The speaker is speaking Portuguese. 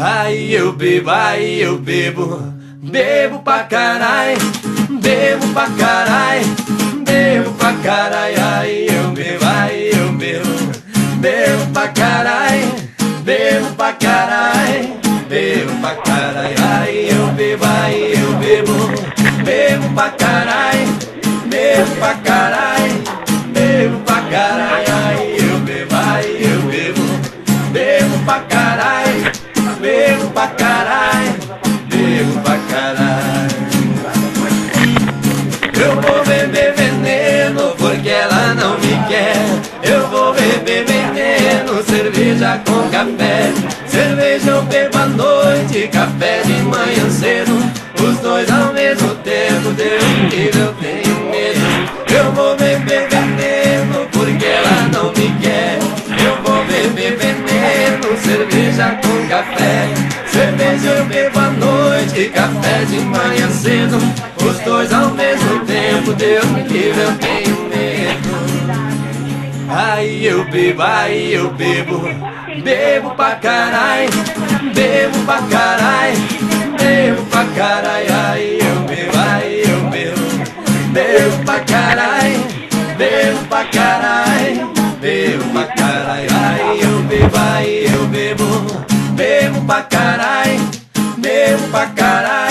Aí eu bebo, bebo pra carai, bebo pra carai, bebo pra carai. Aí eu bebo, bebo pra carai, bebo pra carai, bebo pra carai. Aí eu bebo, bebo pra carai, bebo pra carai, bebo pra carai. Aí eu bebo, bebo pra carai, bebo pra carai, bebo pra carai. Eu vou beber veneno porque ela não me quer. Eu vou beber veneno, cerveja com café. Cerveja eu bebo à noite, café de manhã cedo. Os dois ao mesmo tempo, Deus me livre, eu tenho medo. Eu vou beber veneno porque ela não me quer. Eu vou beber veneno, cerveja com café. Cerveja eu bebo à noite, café de manhã cedo. Os dois ao mesmo tempo, Deus me livre, eu tenho medo. Aí eu bebo, bebo pra carai, bebo pra carai, bebo pra carai. Aí eu bebo, bebo pra carai, bebo pra carai, bebo pra carai. Aí eu bebo, bebo pra carai, bebo pra carai.